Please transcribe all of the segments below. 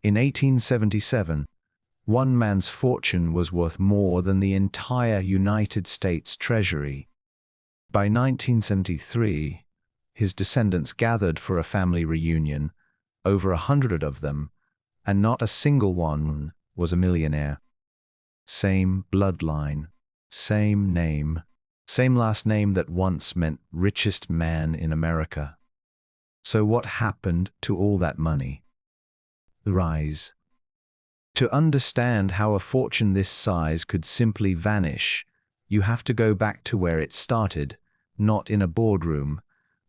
In 1877, one man's fortune was worth more than the entire United States Treasury. By 1973, his descendants gathered for a family reunion, over 100 of them, and not a single one was a millionaire. Same bloodline, same name, same last name that once meant richest man in America. So what happened to all that money? The rise. To understand how a fortune this size could simply vanish, you have to go back to where it started, not in a boardroom,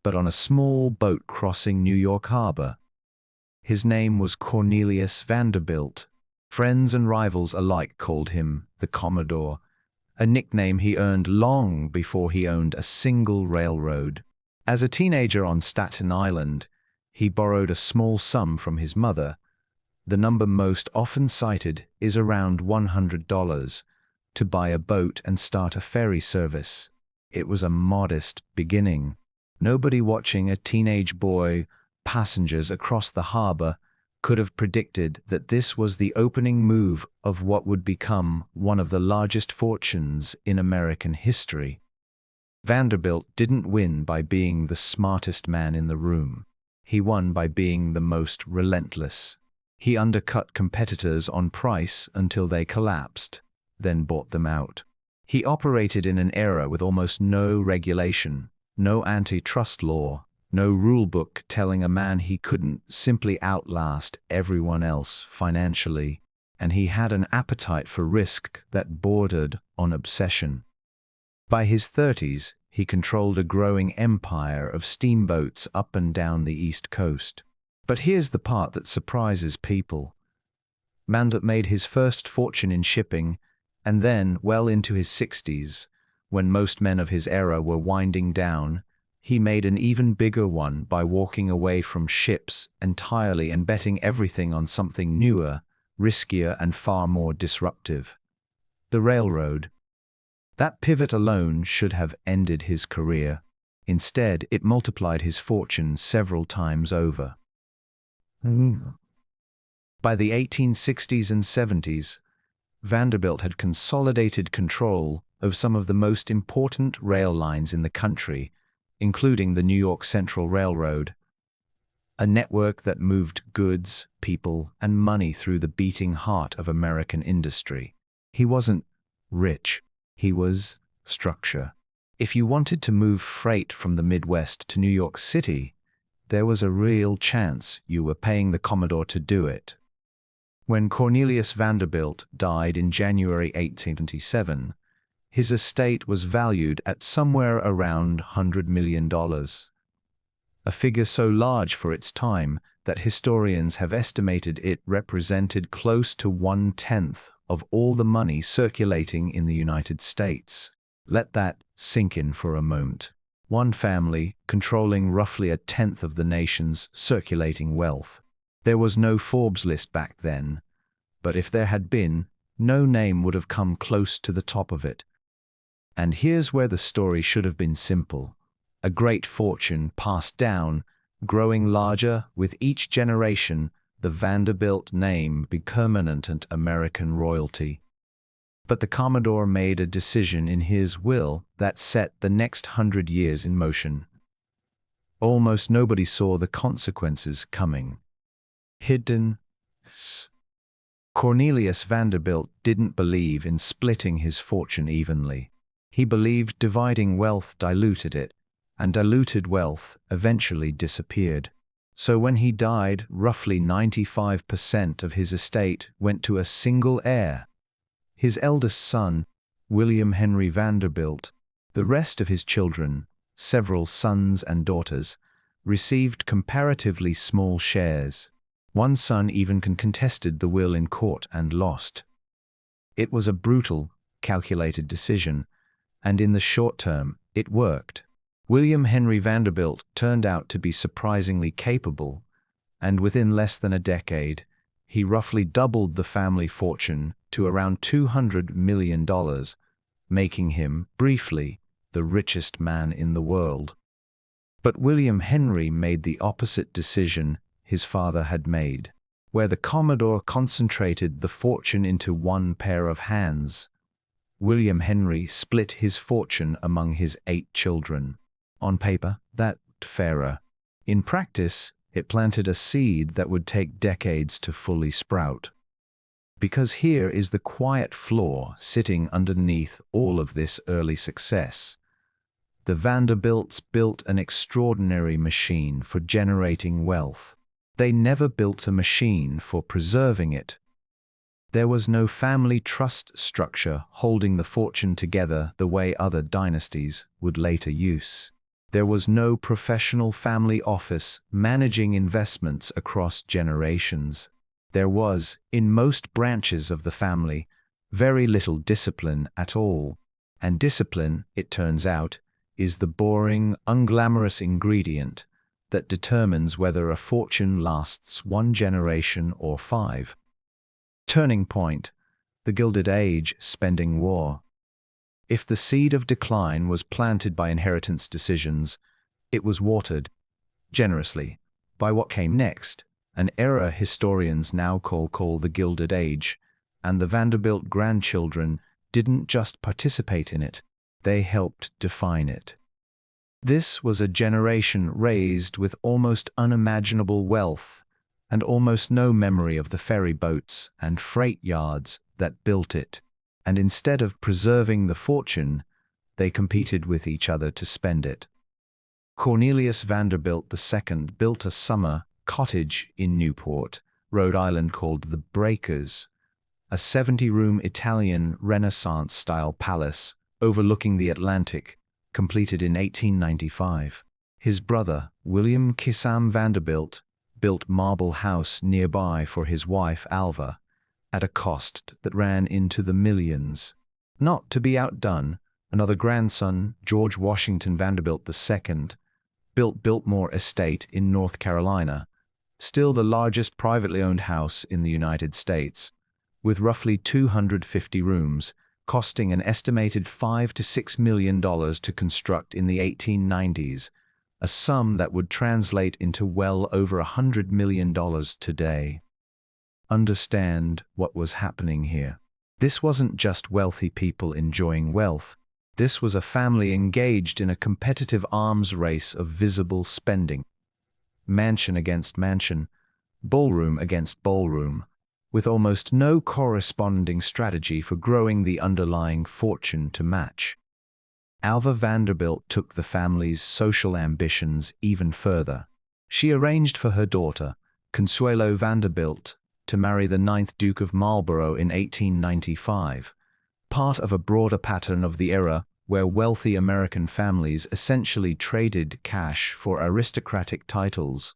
but on a small boat crossing New York Harbor. His name was Cornelius Vanderbilt. Friends and rivals alike called him the Commodore, a nickname he earned long before he owned a single railroad. As a teenager on Staten Island, he borrowed a small sum from his mother. The number most often cited is around $100 to buy a boat and start a ferry service. It was a modest beginning. Nobody watching a teenage boy passengers across the harbor could have predicted that this was the opening move of what would become one of the largest fortunes in American history. Vanderbilt didn't win by being the smartest man in the room. He won by being the most relentless. He undercut competitors on price until they collapsed, then bought them out. He operated in an era with almost no regulation, no antitrust law, no rule book telling a man he couldn't simply outlast everyone else financially, and he had an appetite for risk that bordered on obsession. By his 30s, he controlled a growing empire of steamboats up and down the East Coast. But here's the part that surprises people. Vanderbilt made his first fortune in shipping, and then, well into his 60s, when most men of his era were winding down, he made an even bigger one by walking away from ships entirely and betting everything on something newer, riskier, and far more disruptive: the railroad. That pivot alone should have ended his career. Instead, it multiplied his fortune several times over. By the 1860s and 70s, Vanderbilt had consolidated control of some of the most important rail lines in the country, including the New York Central Railroad, a network that moved goods, people, and money through the beating heart of American industry. He wasn't rich, he was structure. If you wanted to move freight from the Midwest to New York City, there was a real chance you were paying the Commodore to do it. When Cornelius Vanderbilt died in January 1877, his estate was valued at somewhere around $100 million, a figure so large for its time that historians have estimated it represented close to 1/10 of all the money circulating in the United States. Let that sink in for a moment. One family controlling roughly 1/10 of the nation's circulating wealth. There was no Forbes list back then, but if there had been, no name would have come close to the top of it. And here's where the story should have been simple. A great fortune passed down, growing larger with each generation, the Vanderbilt name became permanent American royalty. But the Commodore made a decision in his will that set the next 100 years in motion. Almost nobody saw the consequences coming. Hidden. Cornelius Vanderbilt didn't believe in splitting his fortune evenly. He believed dividing wealth diluted it, and diluted wealth eventually disappeared. So when he died, roughly 95% of his estate went to a single heir, his eldest son, William Henry Vanderbilt. The rest of his children, several sons and daughters, received comparatively small shares. One son even contested the will in court and lost. It was a brutal, calculated decision, and in the short term, it worked. William Henry Vanderbilt turned out to be surprisingly capable, and within less than a decade, he roughly doubled the family fortune to around $200 million, making him, briefly, the richest man in the world. But William Henry made the opposite decision his father had made. where the Commodore concentrated the fortune into one pair of hands. William Henry split his fortune among his 8 children. On paper, that's fairer. In practice, it planted a seed that would take decades to fully sprout. Because here is the quiet flaw sitting underneath all of this early success. The Vanderbilts built an extraordinary machine for generating wealth. They never built a machine for preserving it. There was no family trust structure holding the fortune together the way other dynasties would later use. There was no professional family office managing investments across generations. There was, in most branches of the family, very little discipline at all. And discipline, it turns out, is the boring, unglamorous ingredient that determines whether a fortune lasts 1 generation or 5. Turning point: the Gilded Age Spending War. If the seed of decline was planted by inheritance decisions, it was watered, generously, by what came next, an era historians now call the Gilded Age, and the Vanderbilt grandchildren didn't just participate in it, they helped define it. This was a generation raised with almost unimaginable wealth, and almost no memory of the ferry boats and freight yards that built it. And instead of preserving the fortune, they competed with each other to spend it. Cornelius Vanderbilt II built a summer cottage in Newport, Rhode Island called the Breakers, a 70-room Italian Renaissance-style palace overlooking the Atlantic, completed in 1895. His brother, William Kissam Vanderbilt, built Marble House nearby for his wife Alva, at a cost that ran into the millions. Not to be outdone, another grandson, George Washington Vanderbilt II, built Biltmore Estate in North Carolina, still the largest privately owned house in the United States, with roughly 250 rooms, costing an estimated $5 to $6 million to construct in the 1890s, a sum that would translate into well over $100 million today. Understand what was happening here. This wasn't just wealthy people enjoying wealth. This was a family engaged in a competitive arms race of visible spending. Mansion against mansion, ballroom against ballroom, with almost no corresponding strategy for growing the underlying fortune to match. Alva Vanderbilt took the family's social ambitions even further. She arranged for her daughter, Consuelo Vanderbilt, to marry the 9th Duke of Marlborough in 1895, part of a broader pattern of the era where wealthy American families essentially traded cash for aristocratic titles,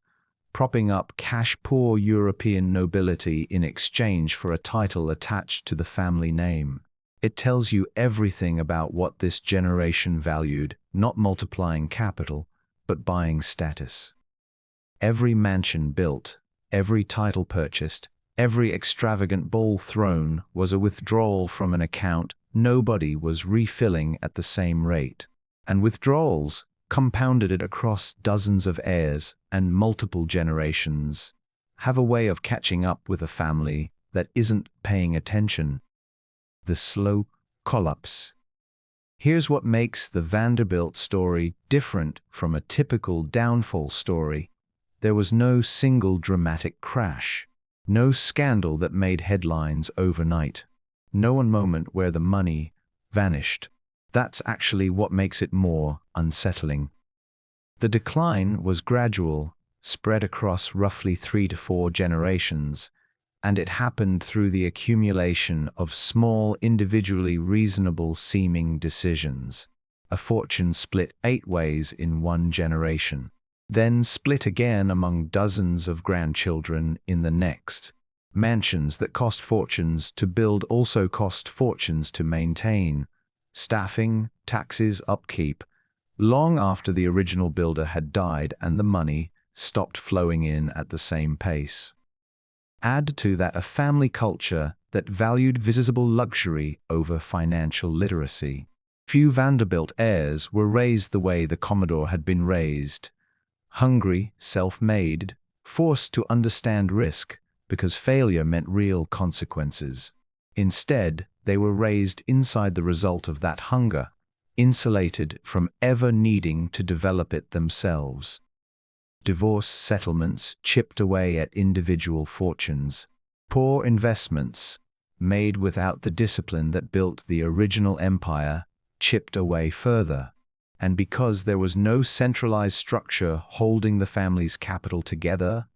propping up cash-poor European nobility in exchange for a title attached to the family name. It tells you everything about what this generation valued, not multiplying capital, but buying status. Every mansion built, every title purchased, every extravagant ball thrown was a withdrawal from an account nobody was refilling at the same rate. And withdrawals, compounded it across dozens of heirs and multiple generations, have a way of catching up with a family that isn't paying attention. The slow collapse. Here's what makes the Vanderbilt story different from a typical downfall story. There was no single dramatic crash, no scandal that made headlines overnight, no one moment where the money vanished. That's actually what makes it more unsettling. The decline was gradual, spread across roughly 3 to 4 generations, and it happened through the accumulation of small, individually reasonable-seeming decisions. A fortune split 8 ways in 1 generation, then split again among dozens of grandchildren in the next. Mansions that cost fortunes to build also cost fortunes to maintain. Staffing, taxes, upkeep, long after the original builder had died and the money stopped flowing in at the same pace. Add to that a family culture that valued visible luxury over financial literacy. Few Vanderbilt heirs were raised the way the Commodore had been raised. Hungry, self-made, forced to understand risk, because failure meant real consequences. Instead, they were raised inside the result of that hunger, insulated from ever needing to develop it themselves. Divorce settlements chipped away at individual fortunes. Poor investments, made without the discipline that built the original empire, chipped away further. And because there was no centralized structure holding the family's capital together,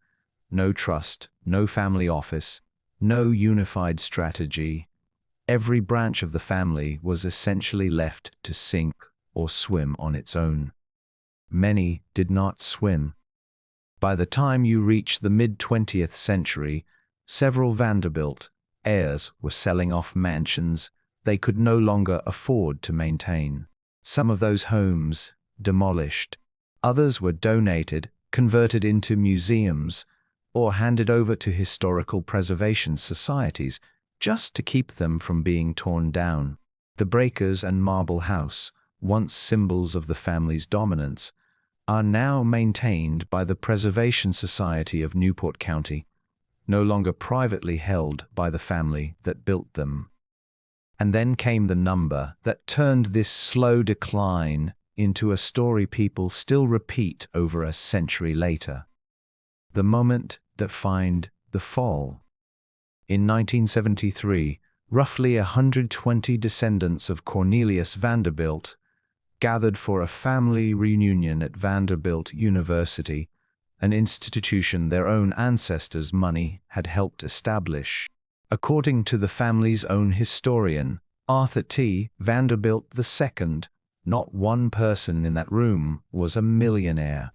no trust, no family office, no unified strategy, every branch of the family was essentially left to sink or swim on its own. Many did not swim. By the time you reach the mid-20th century, several Vanderbilt heirs were selling off mansions they could no longer afford to maintain. Some of those homes demolished. Others were donated, converted into museums, or handed over to historical preservation societies just to keep them from being torn down. The breakers and marble house, once symbols of the family's dominance, are now maintained by the Preservation Society of Newport County, no longer privately held by the family that built them. And then came the number that turned this slow decline into a story people still repeat over a century later. The moment defined the fall. In 1973, roughly 120 descendants of Cornelius Vanderbilt gathered for a family reunion at Vanderbilt University, an institution their own ancestors' money had helped establish. According to the family's own historian, Arthur T. Vanderbilt II, not one person in that room was a millionaire.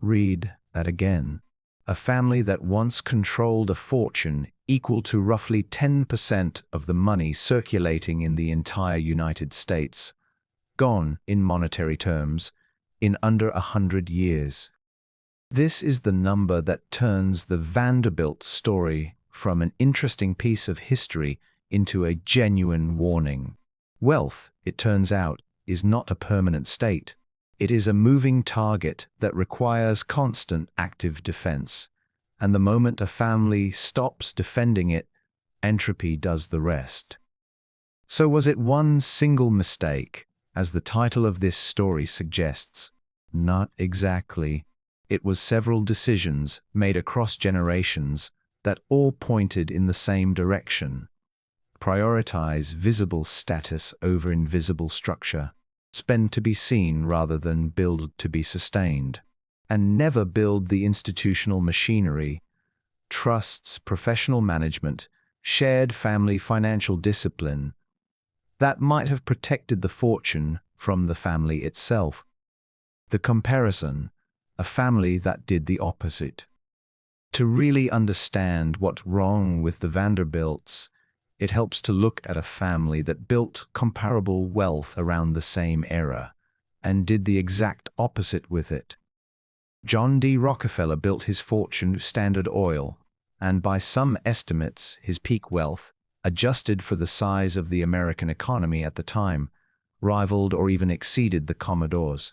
Read that again. A family that once controlled a fortune equal to roughly 10% of the money circulating in the entire United States, gone, in monetary terms, in under 100 years. This is the number that turns the Vanderbilt story from an interesting piece of history into a genuine warning. Wealth, it turns out, is not a permanent state. It is a moving target that requires constant active defense. And the moment a family stops defending it, entropy does the rest. So was it one single mistake, as the title of this story suggests? Not exactly. It was several decisions made across generations that all pointed in the same direction. Prioritize visible status over invisible structure. Spend to be seen rather than build to be sustained. And never build the institutional machinery, trusts, professional management, shared family financial discipline, that might have protected the fortune from the family itself. The comparison, a family that did the opposite. To really understand what's wrong with the Vanderbilts, it helps to look at a family that built comparable wealth around the same era and did the exact opposite with it. John D. Rockefeller built his fortune with Standard Oil, and by some estimates, his peak wealth, adjusted for the size of the American economy at the time, rivaled or even exceeded the Commodore's.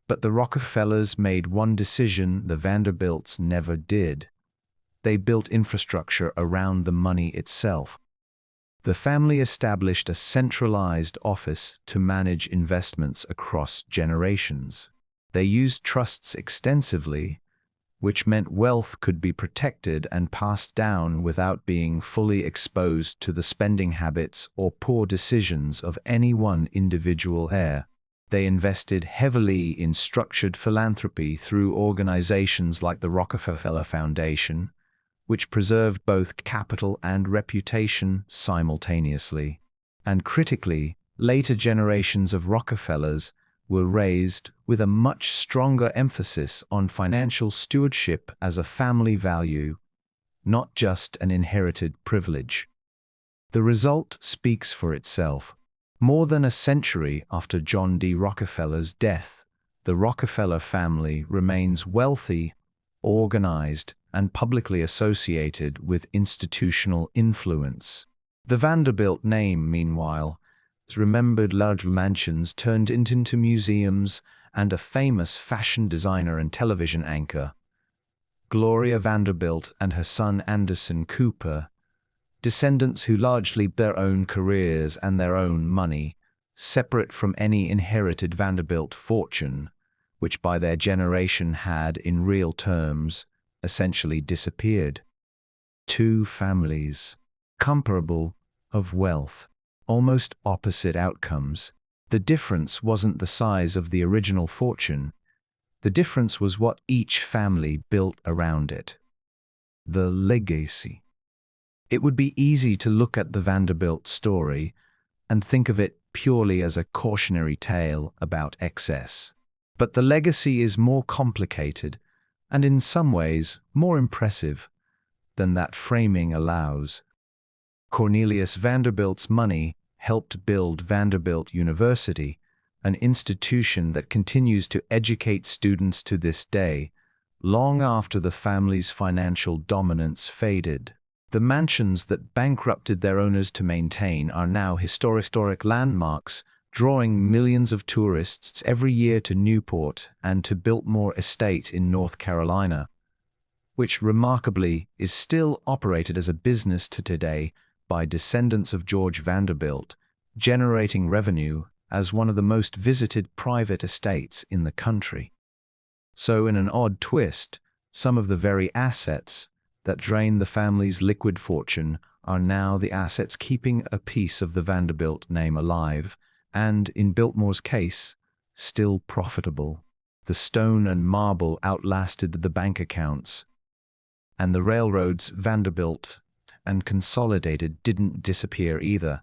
But the Rockefellers made one decision the Vanderbilts never did. They built infrastructure around the money itself. The family established a centralized office to manage investments across generations. They used trusts extensively, which meant wealth could be protected and passed down without being fully exposed to the spending habits or poor decisions of any one individual heir. They invested heavily in structured philanthropy through organizations like the Rockefeller Foundation, which preserved both capital and reputation simultaneously. And critically, later generations of Rockefellers were raised with a much stronger emphasis on financial stewardship as a family value, not just an inherited privilege. The result speaks for itself. More than a century after John D. Rockefeller's death, the Rockefeller family remains wealthy, organized, and publicly associated with institutional influence. The Vanderbilt name, meanwhile, is remembered. Large mansions turned into museums, and a famous fashion designer and television anchor, Gloria Vanderbilt and her son Anderson Cooper, descendants who largely their own careers and their own money, separate from any inherited Vanderbilt fortune, which by their generation had, in real terms, essentially disappeared. Two families, comparable of wealth, almost opposite outcomes. The difference wasn't the size of the original fortune. The difference was what each family built around it. The legacy. It would be easy to look at the Vanderbilt story and think of it purely as a cautionary tale about excess. But the legacy is more complicated and in some ways more impressive than that framing allows. Cornelius Vanderbilt's money helped build Vanderbilt University, an institution that continues to educate students to this day, long after the family's financial dominance faded. The mansions that bankrupted their owners to maintain are now historic landmarks, drawing millions of tourists every year to Newport and to Biltmore Estate in North Carolina, which remarkably is still operated as a business to today by descendants of George Vanderbilt, generating revenue as one of the most visited private estates in the country. So in an odd twist, some of the very assets that drained the family's liquid fortune are now the assets keeping a piece of the Vanderbilt name alive, and, in Biltmore's case, still profitable. The stone and marble outlasted the bank accounts, and the railroads Vanderbilt and Consolidated didn't disappear either.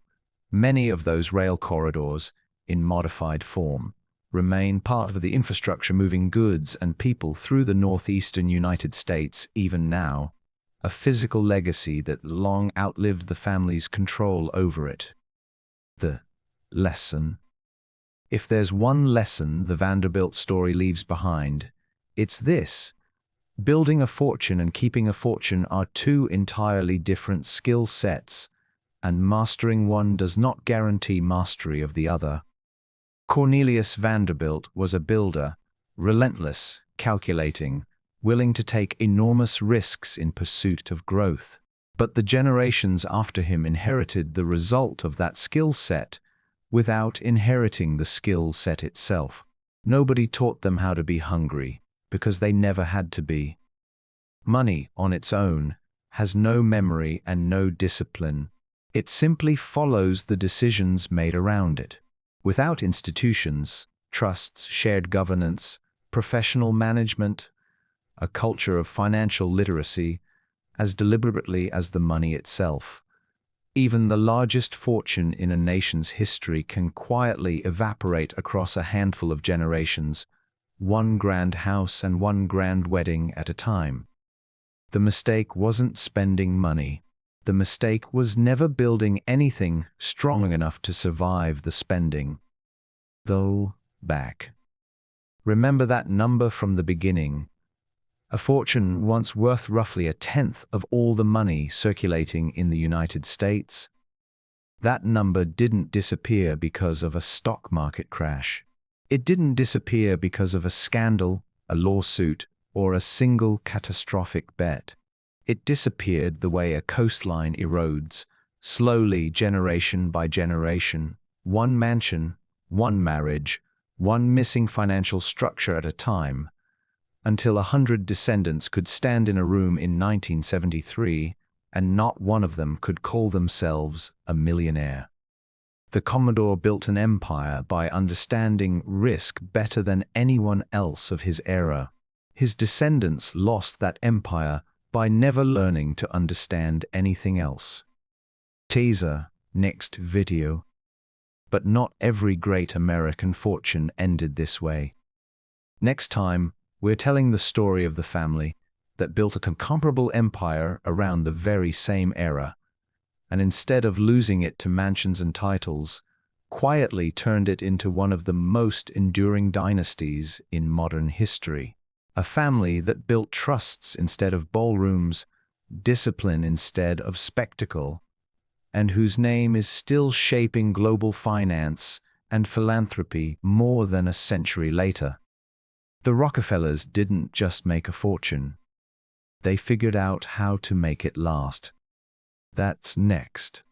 Many of those rail corridors, in modified form, remain part of the infrastructure moving goods and people through the northeastern United States even now, a physical legacy that long outlived the family's control over it. The lesson. If there's one lesson the Vanderbilt story leaves behind, it's this. Building a fortune and keeping a fortune are two entirely different skill sets, and mastering one does not guarantee mastery of the other. Cornelius Vanderbilt was a builder, relentless, calculating, willing to take enormous risks in pursuit of growth. But the generations after him inherited the result of that skill set without inheriting the skill set itself. Nobody taught them how to be hungry, because they never had to be. Money, on its own, has no memory and no discipline. It simply follows the decisions made around it. Without institutions, trusts, shared governance, professional management, a culture of financial literacy, as deliberately as the money itself, even the largest fortune in a nation's history can quietly evaporate across a handful of generations, one grand house and one grand wedding at a time. The mistake wasn't spending money. The mistake was never building anything strong enough to survive the spending. Though, back. Remember that number from the beginning. A fortune once worth roughly a tenth of all the money circulating in the United States. That number didn't disappear because of a stock market crash. It didn't disappear because of a scandal, a lawsuit, or a single catastrophic bet. It disappeared the way a coastline erodes, slowly generation by generation, one mansion, one marriage, one missing financial structure at a time, until 100 descendants could stand in a room in 1973, and not one of them could call themselves a millionaire. The Commodore built an empire by understanding risk better than anyone else of his era. His descendants lost that empire by never learning to understand anything else. Teaser, next video. But not every great American fortune ended this way. Next time, we're telling the story of the family that built a comparable empire around the very same era, and instead of losing it to mansions and titles, quietly turned it into one of the most enduring dynasties in modern history. A family that built trusts instead of ballrooms, discipline instead of spectacle, and whose name is still shaping global finance and philanthropy more than a century later. The Rockefellers didn't just make a fortune. They figured out how to make it last. That's next.